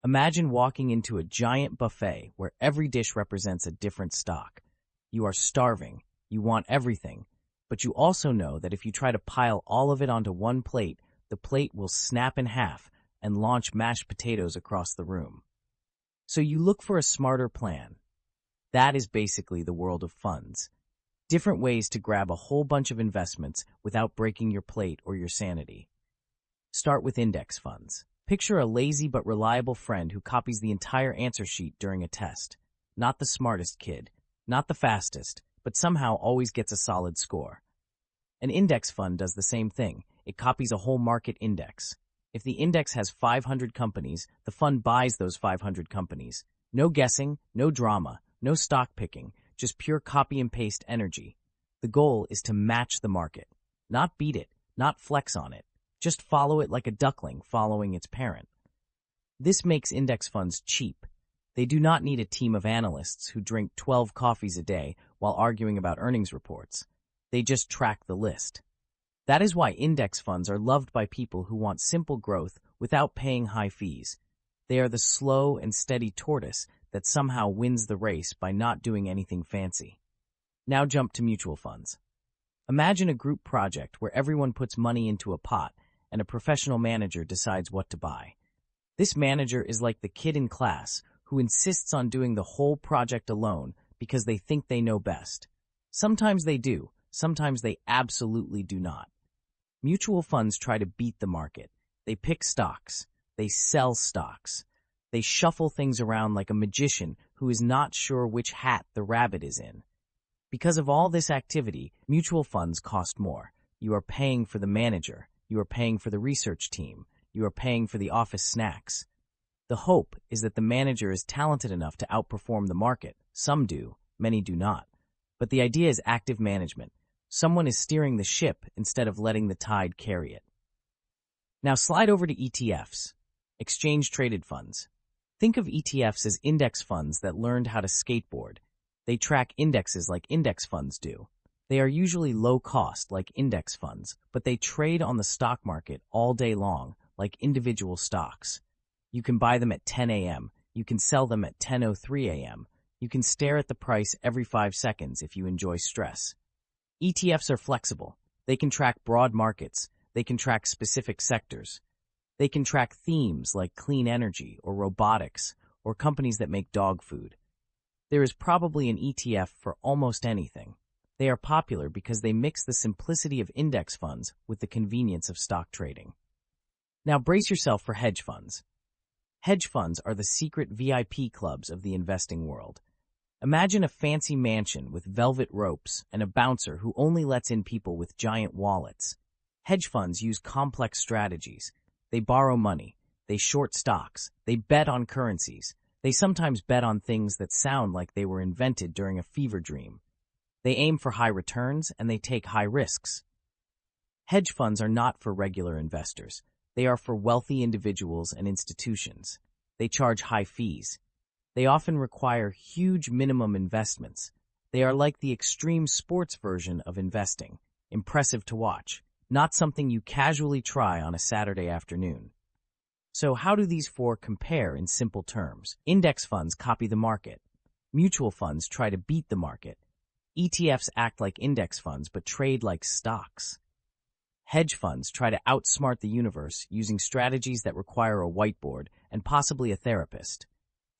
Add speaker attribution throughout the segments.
Speaker 1: Imagine walking into a giant buffet where every dish represents a different stock. You are starving, you want everything, but you also know that if you try to pile all of it onto one plate, the plate will snap in half and launch mashed potatoes across the room. So you look for a smarter plan. That is basically the world of funds. Different ways to grab a whole bunch of investments without breaking your plate or your sanity. Start with index funds. Picture a lazy but reliable friend who copies the entire answer sheet during a test. Not the smartest kid, not the fastest, but somehow always gets a solid score. An index fund does the same thing. It copies a whole market index. If the index has 500 companies, the fund buys those 500 companies. No guessing, no drama, no stock picking, just pure copy and paste energy. The goal is to match the market, not beat it, not flex on it. Just follow it like a duckling following its parent. This makes index funds cheap. They do not need a team of analysts who drink 12 coffees a day while arguing about earnings reports. They just track the list. That is why index funds are loved by people who want simple growth without paying high fees. They are the slow and steady tortoise that somehow wins the race by not doing anything fancy. Now jump to mutual funds. Imagine a group project where everyone puts money into a pot and a professional manager decides what to buy. This manager is like the kid in class who insists on doing the whole project alone because they think they know best. Sometimes they do, sometimes they absolutely do not. Mutual funds try to beat the market. They pick stocks. They sell stocks. They shuffle things around like a magician who is not sure which hat the rabbit is in. Because of all this activity, mutual funds cost more. You are paying for the manager. You are paying for the research team. You are paying for the office snacks. The hope is that the manager is talented enough to outperform the market. Some do, many do not. But the idea is active management. Someone is steering the ship instead of letting the tide carry it. Now slide over to ETFs, exchange-traded funds. Think of ETFs as index funds that learned how to skateboard. They track indexes like index funds do. They are usually low cost like index funds, but they trade on the stock market all day long like individual stocks. You can buy them at 10 a.m. You can sell them at 10:03 a.m. You can stare at the price every 5 seconds if you enjoy stress. ETFs are flexible. They can track broad markets. They can track specific sectors. They can track themes like clean energy or robotics or companies that make dog food. There is probably an ETF for almost anything. They are popular because they mix the simplicity of index funds with the convenience of stock trading. Now brace yourself for hedge funds. Hedge funds are the secret VIP clubs of the investing world. Imagine a fancy mansion with velvet ropes and a bouncer who only lets in people with giant wallets. Hedge funds use complex strategies. They borrow money. They short stocks. They bet on currencies. They sometimes bet on things that sound like they were invented during a fever dream. They aim for high returns and they take high risks. Hedge funds are not for regular investors. They are for wealthy individuals and institutions. They charge high fees. They often require huge minimum investments. They are like the extreme sports version of investing, impressive to watch, not something you casually try on a Saturday afternoon. So how do these four compare in simple terms? Index funds copy the market. Mutual funds try to beat the market. ETFs act like index funds but trade like stocks. Hedge funds try to outsmart the universe using strategies that require a whiteboard and possibly a therapist.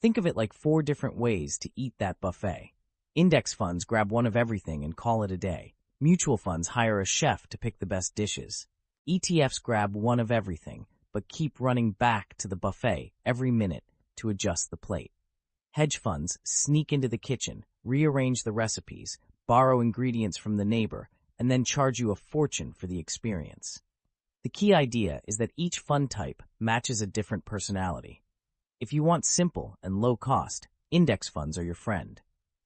Speaker 1: Think of it like 4 different ways to eat that buffet. Index funds grab one of everything and call it a day. Mutual funds hire a chef to pick the best dishes. ETFs grab one of everything, but keep running back to the buffet every minute to adjust the plate. Hedge funds sneak into the kitchen, rearrange the recipes, borrow ingredients from the neighbor, and then charge you a fortune for the experience. The key idea is that each fund type matches a different personality. If you want simple and low cost, index funds are your friend.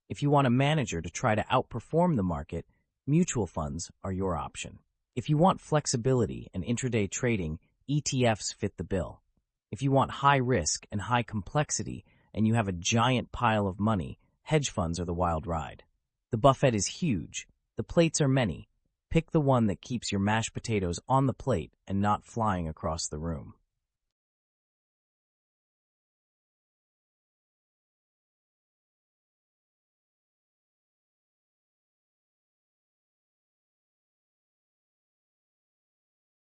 Speaker 1: If you want a manager to try to outperform the market, mutual funds are your option. If you want flexibility and intraday trading, ETFs fit the bill. If you want high risk and high complexity and you have a giant pile of money, hedge funds are the wild ride. The buffet is huge. The plates are many. Pick the one that keeps your mashed potatoes on the plate and not flying across the room.